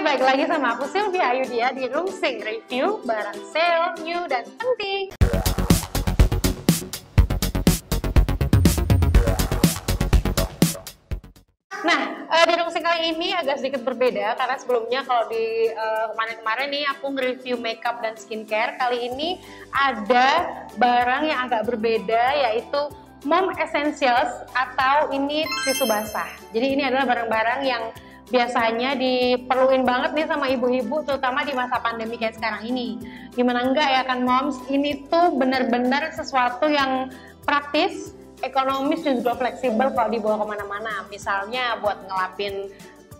balik lagi sama aku Sylvia Ayudia di Rungsing Review barang sale, new, dan penting. Nah, di Rungsing kali ini agak sedikit berbeda karena sebelumnya kalau di kemarin-kemarin nih aku nge-review makeup dan skincare. Kali ini ada barang yang agak berbeda, yaitu Mom Essentials atau ini tisu basah. Jadi ini adalah barang-barang yang biasanya diperluin banget nih sama ibu-ibu, terutama di masa pandemi kayak sekarang ini. Gimana enggak ya kan moms, ini tuh bener-bener sesuatu yang praktis, ekonomis, dan juga fleksibel kalau dibawa kemana-mana. Misalnya buat ngelapin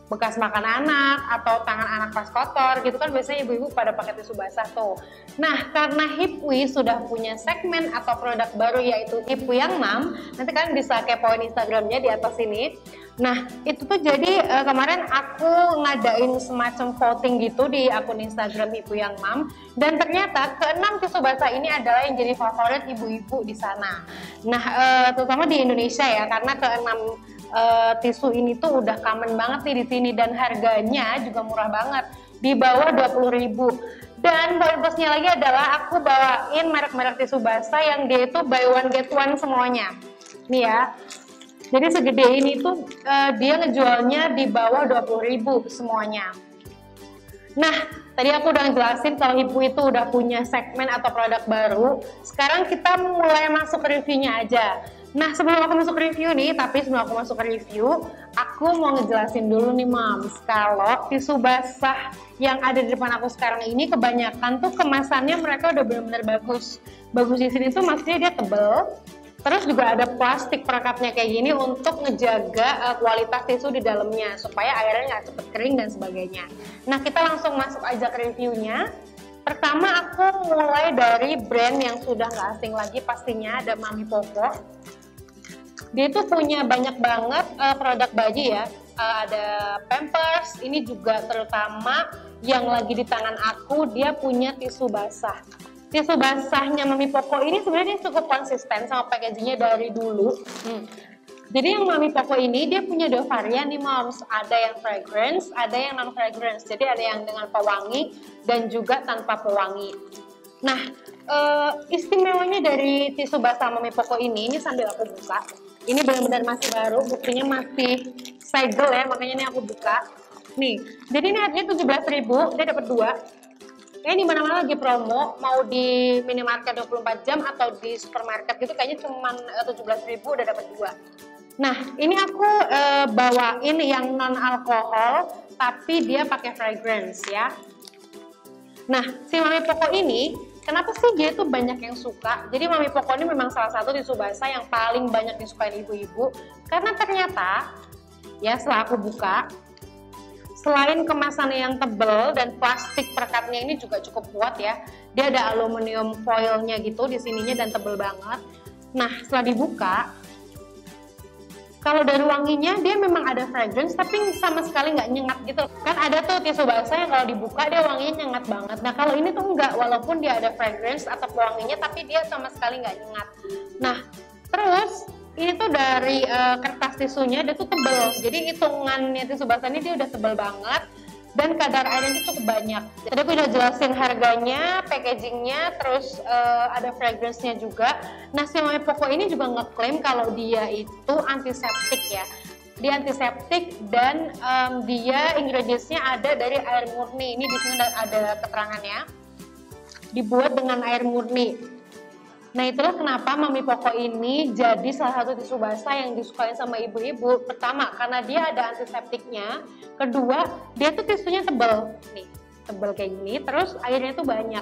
bekas makan anak atau tangan anak pas kotor gitu kan, biasanya ibu-ibu pada pakai tisu basah tuh. Nah, karena Hipwi sudah punya segmen atau produk baru yaitu Hipwi yang Mom, nanti kalian bisa kepoin Instagramnya di atas sini. Nah, itu tuh jadi kemarin aku ngadain semacam voting gitu di akun Instagram Hipwi yang Mom, dan ternyata keenam tisu basah ini adalah yang jadi favorit ibu-ibu di sana. Nah, terutama di Indonesia ya, karena keenam tisu ini tuh udah common banget nih di sini, dan harganya juga murah banget, di bawah 20.000. Dan poin plusnya lagi adalah aku bawain merek-merek tisu basah yang dia itu buy one get one semuanya. Nih ya. Jadi segede ini tuh dia ngejualnya di bawah 20.000 semuanya. Nah, tadi aku udah ngejelasin kalau Hipwi itu udah punya segmen atau produk baru. Sekarang kita mulai masuk ke reviewnya aja. Nah, sebelum aku masuk review nih, aku mau ngejelasin dulu nih Moms, kalau tisu basah yang ada di depan aku sekarang ini kebanyakan tuh kemasannya mereka udah benar-benar bagus. Bagus di sini tuh maksudnya dia tebel, terus juga ada plastik perekatnya kayak gini untuk ngejaga kualitas tisu di dalamnya supaya airnya nggak cepet kering dan sebagainya. Nah, kita langsung masuk aja ke reviewnya. Pertama aku mulai dari brand yang sudah nggak asing lagi pastinya, ada Mami Poko. Dia tuh punya banyak banget produk baju ya, ada Pampers, ini juga terutama yang lagi di tangan aku, dia punya tisu basah. Tisu basahnya Mami Poko ini sebenarnya cukup konsisten sama packagingnya dari dulu. Jadi yang Mami Poko ini dia punya dua varian nih Moms, ada yang fragrance, ada yang non fragrance. Jadi ada yang dengan pewangi dan juga tanpa pewangi. Nah, istimewanya dari tisu basah Mami Poko ini sambil aku buka. Ini benar-benar masih baru, buktinya masih segel ya, makanya ini aku buka. Nih, jadi ini harganya 17.000, dia dapat dua. Kayaknya di mana-mana lagi promo, mau di minimarket 24 jam atau di supermarket gitu, kayaknya cuma 17.000 udah dapat dua. Nah, ini aku bawain yang non alkohol, tapi dia pakai fragrance ya. Nah, si Mami Poko ini, kenapa sih dia tuh banyak yang suka? Jadi Mami Poko ini memang salah satu tisu basah yang paling banyak disukain ibu-ibu, karena ternyata ya setelah aku buka, selain kemasannya yang tebel dan plastik perekatnya ini juga cukup kuat ya, dia ada aluminium foilnya gitu di sininya dan tebel banget. Nah, setelah dibuka, kalau dari wanginya dia memang ada fragrance tapi sama sekali nggak nyengat gitu. Kan ada tuh tisu basah yang kalau dibuka dia wanginya nyengat banget. Nah, kalau ini tuh enggak, walaupun dia ada fragrance atau pewanginya tapi dia sama sekali nggak nyengat. Nah, terus ini tuh dari kertas tisunya dia tuh tebel. Jadi hitungannya tisu basah ini dia udah tebel banget dan kadar airnya itu cukup banyak. Tadi aku udah jelasin harganya, packagingnya, terus ada fragrance-nya juga. Nah, si Mami Poko ini juga ngeklaim kalau dia itu antiseptik ya. Dia antiseptik dan dia ingredients-nya ada dari air murni. Ini di sini ada keterangannya. Dibuat dengan air murni. Nah, itulah kenapa Mami Poko ini jadi salah satu tisu basah yang disukai sama ibu-ibu. Pertama, karena dia ada antiseptiknya. Kedua, dia tuh tisunya tebel. Nih, tebel kayak gini, terus airnya tuh banyak.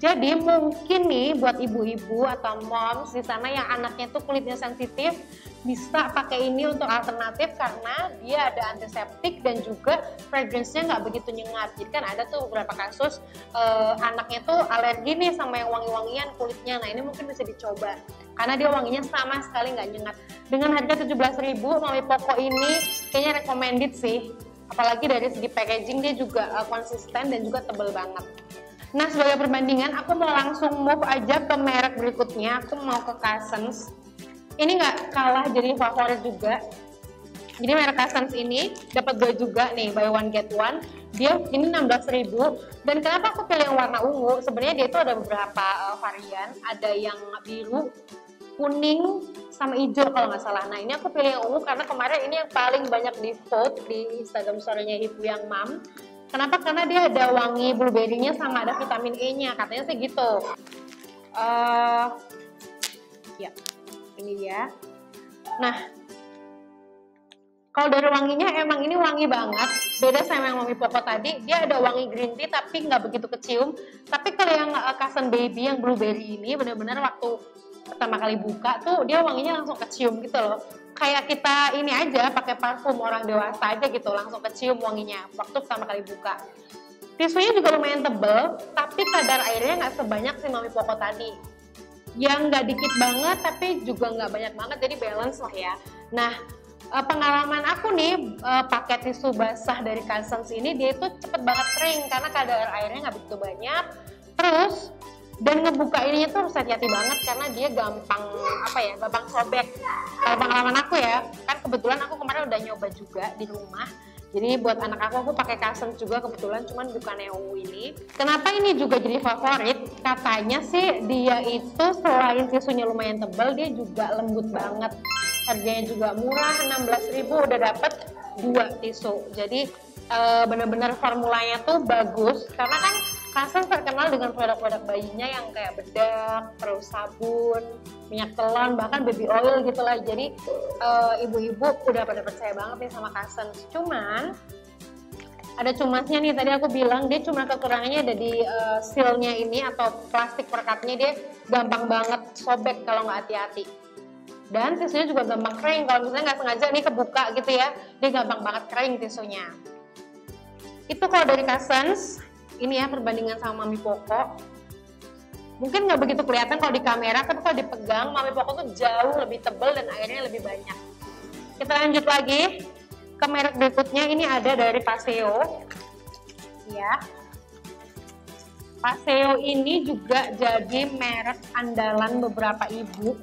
Jadi mungkin nih buat ibu-ibu atau moms di sana yang anaknya tuh kulitnya sensitif, bisa pakai ini untuk alternatif karena dia ada antiseptik dan juga fragrance-nya nggak begitu nyengat. Jadi kan ada tuh beberapa kasus anaknya tuh alergi nih sama yang wangi-wangian kulitnya. Nah, ini mungkin bisa dicoba karena dia wanginya sama sekali nggak nyengat. Dengan harga 17.000, Mami Poko ini kayaknya recommended sih. Apalagi dari segi packaging dia juga konsisten dan juga tebel banget. Nah, sebagai perbandingan, aku mau langsung move aja ke merek berikutnya. Aku mau ke Cousins. Ini nggak kalah jadi favorit juga. Jadi merek Cousins ini dapat 2 juga nih, buy one get one. Dia ini 16.000. Dan kenapa aku pilih yang warna ungu? Sebenarnya dia itu ada beberapa varian, ada yang biru, kuning, sama hijau kalau nggak salah. Nah ini aku pilih yang ungu karena kemarin ini yang paling banyak di vote di Instagram story-nya Ibu Yang Mam. Kenapa? Karena dia ada wangi blueberry-nya sama ada vitamin E-nya, katanya sih gitu. Ya, ini dia. Nah, kalau dari wanginya emang ini wangi banget. Beda sama yang Mami Poco tadi, dia ada wangi green tea tapi nggak begitu kecium. Tapi kalau yang Cousin Baby yang blueberry ini benar-benar waktu pertama kali buka tuh dia wanginya langsung kecium gitu loh. Kayak kita ini aja pakai parfum orang dewasa aja gitu, langsung kecium wanginya waktu pertama kali buka. Tisunya juga lumayan tebel, tapi kadar airnya nggak sebanyak si Mami Poco tadi. Yang nggak dikit banget, tapi juga nggak banyak banget, jadi balance lah ya. Nah, pengalaman aku nih pakai tisu basah dari Cousins ini, dia itu cepet banget kering karena kadar airnya nggak begitu banyak. Terus dan ngebuka ininya tuh harus hati-hati banget karena dia gampang gampang sobek. Kalau pengalaman aku ya, kan kebetulan aku kemarin udah nyoba juga di rumah. Jadi buat anak aku pakai Cousins juga kebetulan, cuman bukan yang ungu ini. Kenapa ini juga jadi favorit? Katanya sih dia itu selain tisunya lumayan tebal, dia juga lembut banget. Harganya juga murah, 16.000 udah dapet 2 tisu. Jadi bener-bener formulanya tuh bagus karena kan Cousins terkenal dengan produk-produk bayinya yang kayak bedak, terus sabun, minyak telon, bahkan baby oil gitu lah. Jadi ibu-ibu udah pada percaya banget nih sama Cousins. Cuman ada cumasnya nih, tadi aku bilang dia cuma kekurangannya ada di sealnya ini atau plastik perekatnya, dia gampang banget sobek kalau nggak hati-hati. Dan tisunya juga gampang kering, kalau misalnya nggak sengaja nih kebuka gitu ya, dia gampang banget kering tisunya. Itu kalau dari Cousins. Ini ya perbandingan sama Mami Poco. Mungkin nggak begitu kelihatan kalau di kamera, tapi kalau dipegang Mami Poco tuh jauh lebih tebal dan airnya lebih banyak. Kita lanjut lagi ke merek berikutnya. Ini ada dari Paseo. Ya, Paseo ini juga jadi merek andalan beberapa ibu.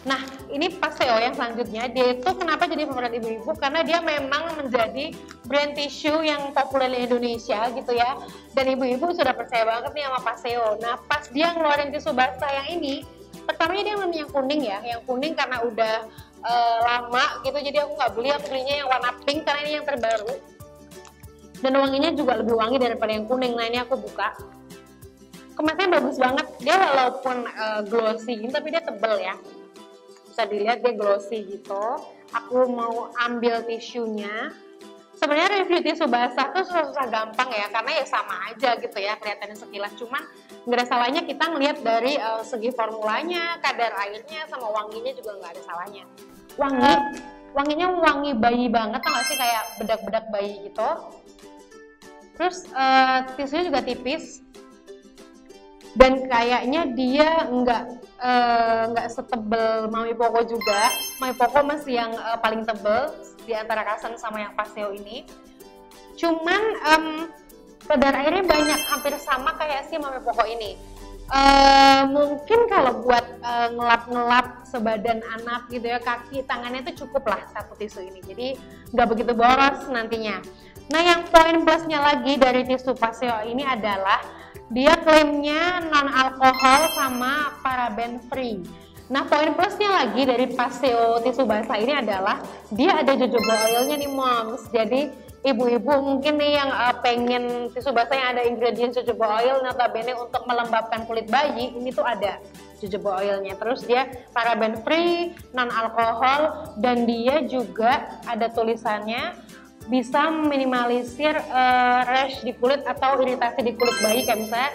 Nah, ini Paseo yang selanjutnya, dia itu kenapa jadi favorit ibu-ibu? Karena dia memang menjadi brand tisu yang populer di Indonesia gitu ya. Dan ibu-ibu sudah percaya banget nih sama Paseo. Nah, pas dia ngeluarin tisu basah yang ini, pertamanya dia memang yang kuning ya. Yang kuning karena udah lama gitu, jadi aku nggak beli, aku belinya yang warna pink karena ini yang terbaru. Dan wanginya juga lebih wangi daripada yang kuning. Nah, ini aku buka. Kemasannya bagus banget. Dia walaupun glossy, tapi dia tebel ya. Bisa dilihat dia glossy gitu. Aku mau ambil tisunya. Sebenarnya review tisu basah tuh susah-susah gampang ya, karena ya sama aja gitu ya kelihatannya sekilas. Cuman nggak ada salahnya kita ngelihat dari segi formulanya, kadar airnya, sama wanginya juga nggak ada salahnya. Wanginya wangi bayi banget, tau gak sih, kayak bedak-bedak bayi gitu. Terus tisunya juga tipis. Dan kayaknya dia nggak setebel Mami Poco juga. Mami Poco masih yang paling tebel di antara Cousins sama yang Paseo ini. Cuman kadar airnya banyak, hampir sama kayak si Mami Poco ini. Mungkin kalau buat ngelap-ngelap sebadan anak gitu ya, kaki, tangannya itu cukup lah satu tisu ini. Jadi nggak begitu boros nantinya. Nah, yang poin plusnya lagi dari tisu Paseo ini adalah dia klaimnya non alkohol sama paraben free. Nah, poin plusnya lagi dari Paseo tisu basah ini adalah dia ada jojoba oilnya nih moms. Jadi ibu-ibu mungkin nih yang pengen tisu basah yang ada ingredient jojoba oil, notabene untuk melembabkan kulit bayi, ini tuh ada jojoba oilnya. Terus dia paraben free, non alkohol, dan dia juga ada tulisannya bisa meminimalisir rash di kulit atau iritasi di kulit bayi, kayak misalnya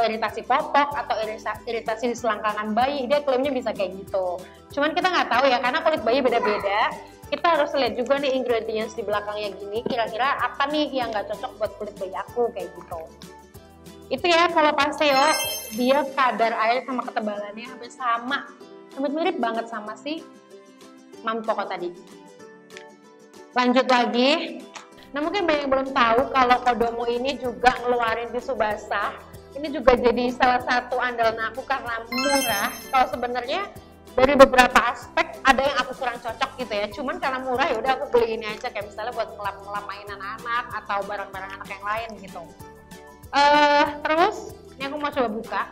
iritasi popok atau iritasi di selangkangan bayi. Dia klaimnya bisa kayak gitu. Cuman kita nggak tahu ya, karena kulit bayi beda-beda. Kita harus lihat juga nih ingredients di belakangnya gini, kira-kira apa nih yang nggak cocok buat kulit bayi aku, kayak gitu. Itu ya kalau Paseo, dia kadar air sama ketebalannya hampir sama, hampir mirip banget sama si Mami Poco tadi. Lanjut lagi. Nah, mungkin banyak yang belum tahu kalau Kodomo ini juga ngeluarin tisu basah. Ini juga jadi salah satu andalan aku karena murah. Kalau sebenarnya dari beberapa aspek ada yang aku kurang cocok gitu ya, cuman karena murah ya udah aku beli ini aja, kayak misalnya buat ngelap-ngelap mainan anak atau barang-barang anak yang lain gitu. Terus ini aku mau coba buka.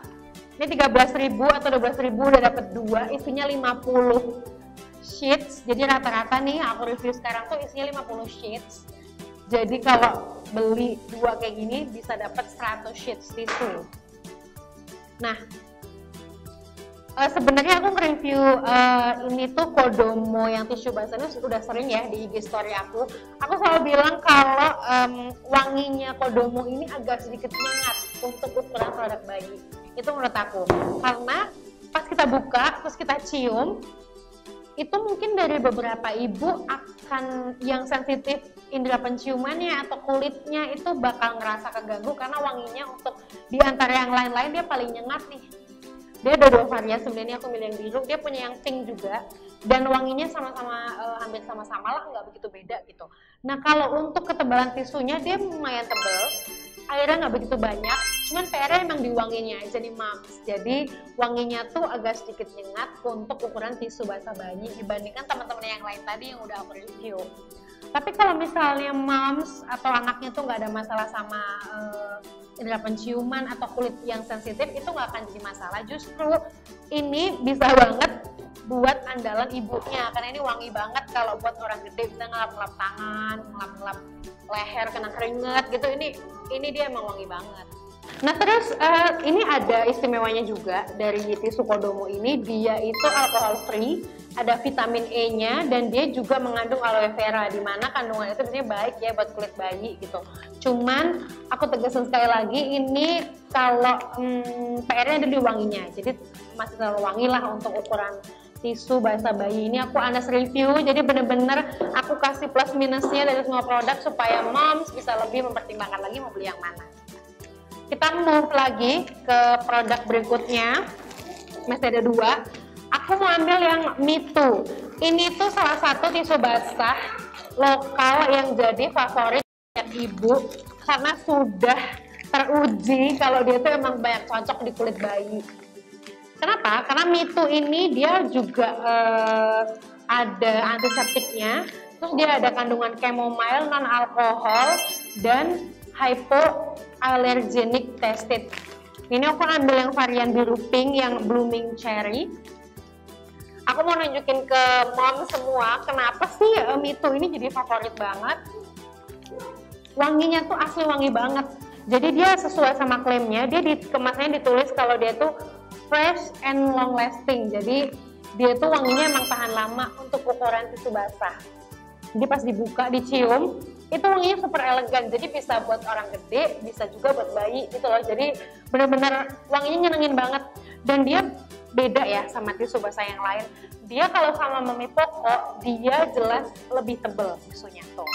Ini 13.000 atau 12.000 udah dapet 2, isinya 50 sheets. Jadi rata-rata nih aku review sekarang tuh isinya 50 sheets. Jadi kalau beli 2 kayak gini bisa dapat 100 sheets tisu. Nah, sebenarnya aku nge-review ini tuh Kodomo yang tisu basahnya udah sering ya di IG story aku. Aku selalu bilang kalau wanginya Kodomo ini agak sedikit nyengat untuk ukuran produk bayi. Itu menurut aku. Karena pas kita buka terus kita cium, itu mungkin dari beberapa ibu akan yang sensitif indera penciumannya atau kulitnya itu bakal ngerasa keganggu karena wanginya untuk di antara yang lain-lain dia paling nyengat nih. Dia ada 2 varian sebenarnya, aku milih yang biru, dia punya yang pink juga dan wanginya sama-sama hampir sama-sama lah, nggak begitu beda gitu. Nah kalau untuk ketebalan tisunya dia lumayan tebal, airnya nggak begitu banyak, cuman PR-nya emang di wanginya aja nih Moms. Jadi wanginya tuh agak sedikit nyengat untuk ukuran tisu basah bayi dibandingkan teman-teman yang lain tadi yang udah aku review. Tapi kalau misalnya Moms atau anaknya tuh nggak ada masalah sama indera penciuman atau kulit yang sensitif, itu nggak akan jadi masalah. Justru ini bisa banget buat andalan ibunya karena ini wangi banget. Kalau buat orang gede bisa ngelap-ngelap tangan, ngelap-ngelap leher kena keringet gitu, ini dia emang wangi banget. Nah terus ini ada istimewanya juga dari tisu Kodomo ini, dia itu alkohol free, ada vitamin E-nya dan dia juga mengandung aloe vera, dimana kandungan itu sebenarnya baik ya buat kulit bayi gitu. Cuman aku tegasin sekali lagi, ini kalau PR-nya ada di wanginya, jadi masih terlalu wangi lah untuk ukuran tisu basah bayi ini. Aku Anas review, jadi bener-bener aku kasih plus minusnya dari semua produk supaya Moms bisa lebih mempertimbangkan lagi mau beli yang mana. Kita move lagi ke produk berikutnya, masih ada 2. Aku mau ambil yang Mitu. Ini tuh salah satu tisu basah lokal yang jadi favorit ibu karena sudah teruji kalau dia tuh emang banyak cocok di kulit bayi. Kenapa? Karena Mitu ini dia juga ada antiseptiknya, terus dia ada kandungan chamomile, non alkohol dan hypoallergenic tested. Ini aku ambil yang varian biru pink yang blooming cherry. Aku mau nunjukin ke Mom semua kenapa sih Mitu ini jadi favorit banget. Wanginya tuh asli wangi banget. Jadi dia sesuai sama klaimnya, dia di kemasannya ditulis kalau dia tuh fresh and long lasting. Jadi dia tuh wanginya emang tahan lama untuk ukuran tisu basah. Jadi pas dibuka, dicium, itu wanginya super elegan. Jadi bisa buat orang gede, bisa juga buat bayi gitu loh. Jadi bener-bener wanginya nyenengin banget. Dan dia beda ya sama tisu basah yang lain. Dia kalau sama Mami Poko, dia jelas lebih tebel tisunya tuh.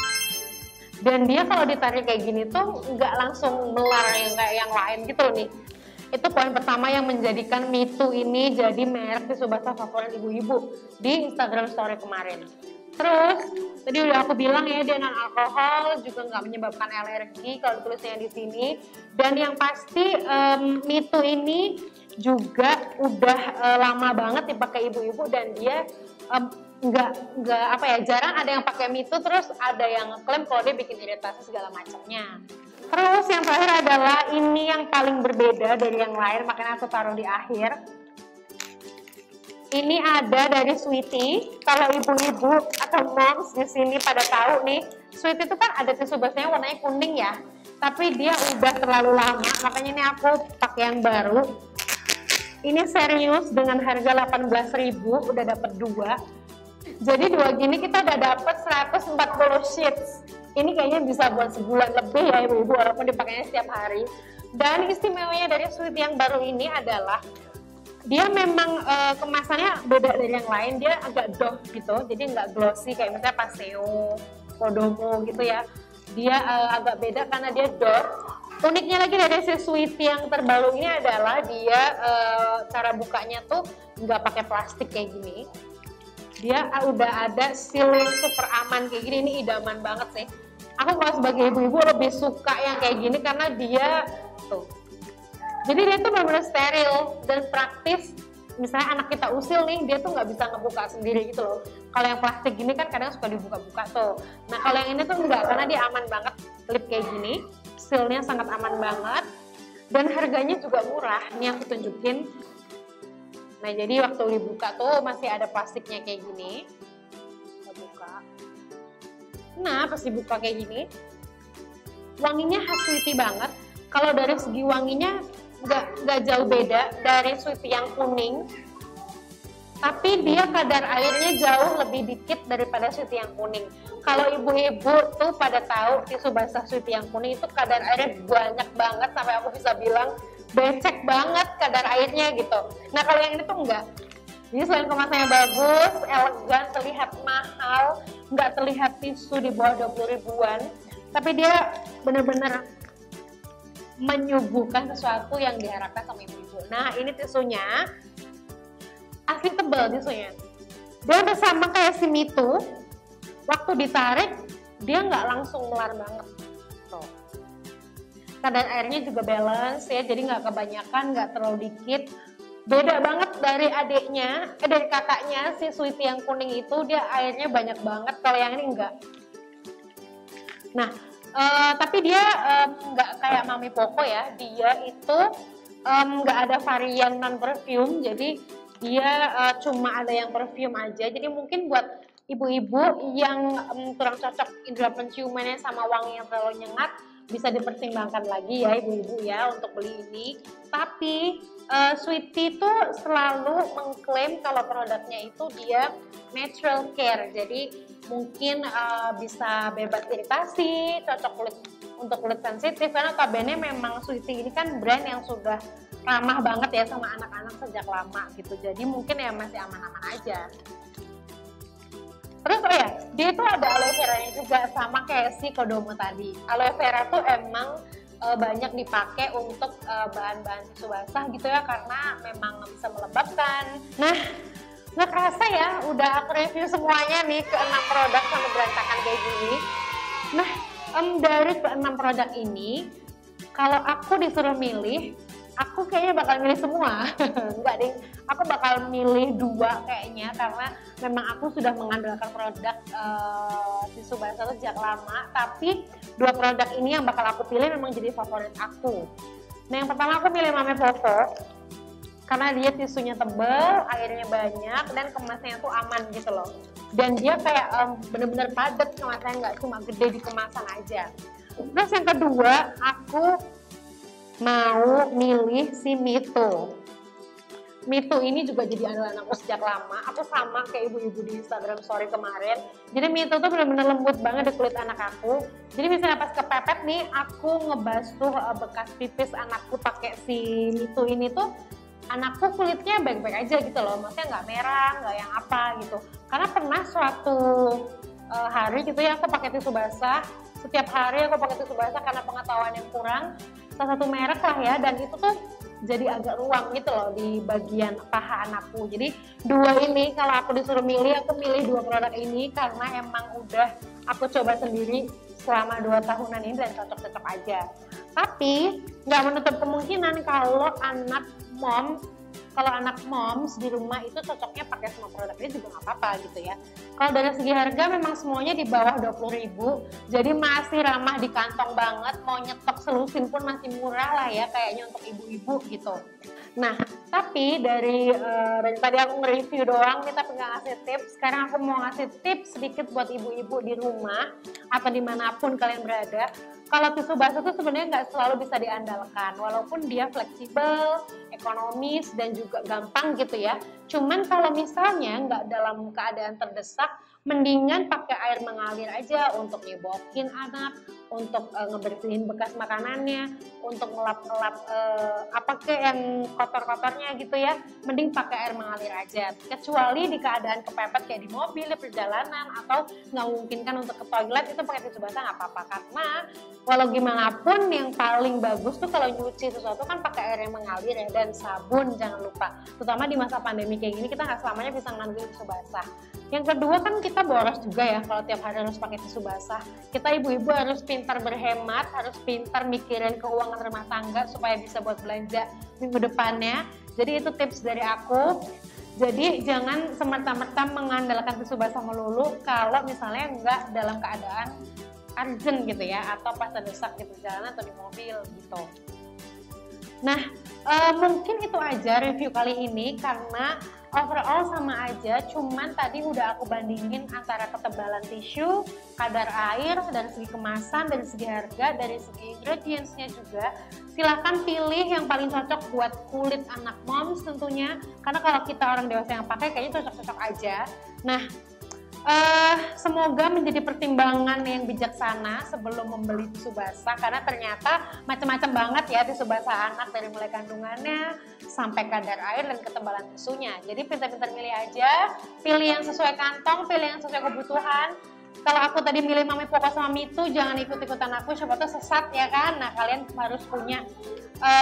Dan dia kalau ditarik kayak gini tuh nggak langsung melar yang kayak yang lain gitu loh nih. Itu poin pertama yang menjadikan Mitu ini jadi merek tisu basah favorit ibu-ibu di Instagram story kemarin. Terus tadi udah aku bilang ya, dia non alkohol, juga nggak menyebabkan alergi kalau tulisnya di sini. Dan yang pasti Mitu ini juga udah lama banget dipakai ibu-ibu dan dia nggak apa ya, jarang ada yang pakai Mitu terus ada yang klaim kalau dia bikin iritasi segala macamnya. Terus yang terakhir adalah ini yang paling berbeda dari yang lain, makanya aku taruh di akhir. Ini ada dari Sweety. Kalau ibu-ibu atau moms di sini pada tahu nih, Sweety itu kan ada tisu basahnya warnanya kuning ya, tapi dia udah terlalu lama, makanya ini aku pakai yang baru. Ini serius dengan harga 18.000 udah dapat 2. Jadi 2 gini kita udah dapat 140 sheets. Ini kayaknya bisa buat sebulan lebih ya ibu-ibu, walaupun dipakainya setiap hari. Dan istimewanya dari Sweety yang baru ini adalah dia memang kemasannya beda dari yang lain, dia agak doff gitu, jadi nggak glossy kayak misalnya Paseo, Kodomo gitu ya. Dia agak beda karena dia doff. Uniknya lagi dari si Sweety yang terbaru ini adalah dia cara bukanya tuh nggak pakai plastik kayak gini. Dia udah ada seal super aman kayak gini, ini idaman banget sih. Aku kalau sebagai ibu-ibu lebih suka yang kayak gini karena dia tuh. Jadi dia tuh benar-benar steril dan praktis misalnya anak kita usil nih, dia tuh nggak bisa ngebuka sendiri gitu loh. Kalau yang plastik gini kan kadang suka dibuka-buka tuh. Nah kalau yang ini tuh enggak, karena dia aman banget, lip kayak gini, sealnya sangat aman banget, dan harganya juga murah. Ini aku tunjukin. Nah jadi waktu dibuka tuh masih ada plastiknya kayak gini. Kita buka. Nah pas dibuka kayak gini, wanginya khas sweetie banget. Kalau dari segi wanginya nggak jauh beda dari sweetie yang kuning, tapi dia kadar airnya jauh lebih dikit daripada sweetie yang kuning. Kalau ibu-ibu tuh pada tahu tisu basah sweetie yang kuning itu kadar airnya banyak banget, sampai aku bisa bilang becek banget kadar airnya gitu. Nah kalau yang ini tuh enggak. Jadi selain kemasannya bagus, elegan, terlihat mahal, nggak terlihat tisu di bawah 20 ribuan, tapi dia bener-bener menyuguhkan sesuatu yang diharapkan sama ibu-ibu. Nah ini tisunya asli tebal tisunya. Dia udah sama kayak si Mitu. Waktu ditarik dia nggak langsung melar banget. Tuh. Kadar airnya juga balance ya, jadi nggak kebanyakan, nggak terlalu dikit. Beda banget dari adiknya, dari kakaknya si sweetie yang kuning itu, dia airnya banyak banget. Kalau yang ini enggak. Nah. Tapi dia nggak kayak Mami Poco ya, dia itu nggak ada varian non perfume, jadi dia cuma ada yang perfume aja. Jadi mungkin buat ibu-ibu yang kurang cocok indera penciumannya sama wangi yang terlalu nyengat, bisa dipertimbangkan lagi ya ibu-ibu ya untuk beli ini. Tapi Sweetie itu selalu mengklaim kalau produknya itu dia natural care, jadi mungkin bisa bebas iritasi, cocok untuk kulit sensitif, karena notabene memang Sweetie ini kan brand yang sudah ramah banget ya sama anak-anak sejak lama gitu, jadi mungkin ya masih aman-aman aja. Terus oh ya, dia itu ada aloe vera-nya juga sama kayak si Kodomo tadi. Aloe vera tuh emang banyak dipakai untuk bahan-bahan tisu basah gitu ya, karena memang bisa melembabkan. Nah, nggak kerasa ya, udah aku review semuanya nih ke 6 produk sampai berantakan kayak gini. Nah, dari ke-6 produk ini, kalau aku disuruh milih, aku kayaknya bakal milih semua. Enggak deh, aku bakal milih 2 kayaknya, karena memang aku sudah mengandalkan produk tisu basah sejak lama, tapi 2 produk ini yang bakal aku pilih memang jadi favorit aku. Nah yang pertama aku pilih Mami Poco, karena dia tisunya tebal, airnya banyak, dan kemasannya tuh aman gitu loh. Dan dia kayak bener-bener padat kemasannya, nggak cuma gede di kemasan aja. Terus yang kedua, aku mau milih si Mitu. Mitu ini juga jadi andalan aku sejak lama. Aku sama kayak ibu-ibu di Instagram story kemarin. Jadi Mitu tuh bener-bener lembut banget di kulit anak aku. Jadi misalnya pas kepepet nih, aku ngebasuh bekas pipis anakku pakai si Mitu ini tuh, anakku kulitnya baik-baik aja gitu loh. Maksudnya nggak merah, nggak yang apa gitu. Karena pernah suatu hari gitu ya, aku pakai tisu basah. Setiap hari aku pakai tisu basah karena pengetahuan yang kurang. Salah satu merek lah ya, dan itu tuh jadi agak ruam gitu loh di bagian paha anakku. Jadi 2 ini kalau aku disuruh milih, aku milih 2 produk ini karena emang udah aku coba sendiri selama 2 tahunan ini dan cocok-cocok aja. Tapi nggak menutup kemungkinan kalau anak moms di rumah itu cocoknya pakai semua produk ini juga nggak apa-apa gitu ya. Kalau dari segi harga memang semuanya di bawah 20.000, jadi masih ramah di kantong banget. Mau nyetok selusin pun masih murah lah ya kayaknya untuk ibu-ibu gitu. Nah tapi dari tadi aku nge-review doang nih tapi nggak ngasih tips. Sekarang aku mau ngasih tips sedikit buat ibu-ibu di rumah atau dimanapun kalian berada. Kalau tisu basah itu sebenarnya nggak selalu bisa diandalkan, walaupun dia fleksibel, ekonomis, dan juga gampang gitu ya. Cuman kalau misalnya nggak dalam keadaan terdesak, mendingan pakai air mengalir aja untuk nyebokin anak, untuk ngebersihin bekas makanannya, untuk ngelap-ngelap apa ke yang kotor-kotornya gitu ya. Mending pakai air mengalir aja. Kecuali di keadaan kepepet kayak di mobil, di perjalanan, atau nggak memungkinkan untuk ke toilet, itu pakai tisu basah nggak apa-apa. Karena walau gimana pun yang paling bagus tuh kalau nyuci sesuatu kan pakai air yang mengalir ya, dan sabun jangan lupa. Terutama di masa pandemi kayak gini, kita nggak selamanya bisa ngandelin tisu basah. Yang kedua kan kita boros juga ya kalau tiap hari harus pakai tisu basah. Kita ibu-ibu harus pintar berhemat, harus pintar mikirin keuangan rumah tangga supaya bisa buat belanja minggu depannya. Jadi itu tips dari aku. Jadi jangan semerta-merta mengandalkan tisu basah melulu kalau misalnya nggak dalam keadaan urgent gitu ya, atau pas terdesak gitu jalan atau di mobil gitu. Nah, mungkin itu aja review kali ini karena overall sama aja, cuman tadi udah aku bandingin antara ketebalan tisu, kadar air, dari segi kemasan, dari segi harga, dari segi ingredientsnya juga. Silahkan pilih yang paling cocok buat kulit anak moms tentunya, karena kalau kita orang dewasa yang pakai kayaknya cocok-cocok aja. Nah, semoga menjadi pertimbangan yang bijaksana sebelum membeli tisu basah, karena ternyata macam-macam banget ya tisu basah anak, dari mulai kandungannya sampai kadar air dan ketebalan tisunya. Jadi pintar-pintar milih aja, pilih yang sesuai kantong, pilih yang sesuai kebutuhan. Kalau aku tadi milih Mami Poko sama Mitu, jangan ikut-ikutan aku, siapa tuh sesat ya kan. Nah, kalian harus punya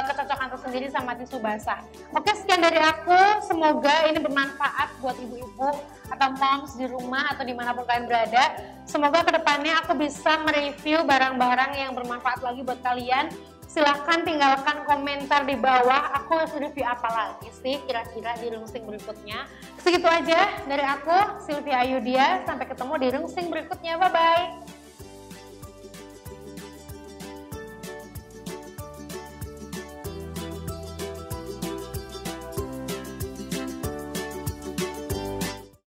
kecocokan tersendiri sama tisu basah. Oke, sekian dari aku. Semoga ini bermanfaat buat ibu-ibu atau moms di rumah atau dimanapun kalian berada. Semoga kedepannya aku bisa mereview barang-barang yang bermanfaat lagi buat kalian. Silahkan tinggalkan komentar di bawah, aku harus review apa lagi sih kira-kira di rungsing berikutnya. Segitu aja dari aku, Sylvia Ayudia. Sampai ketemu di rungsing berikutnya, bye-bye.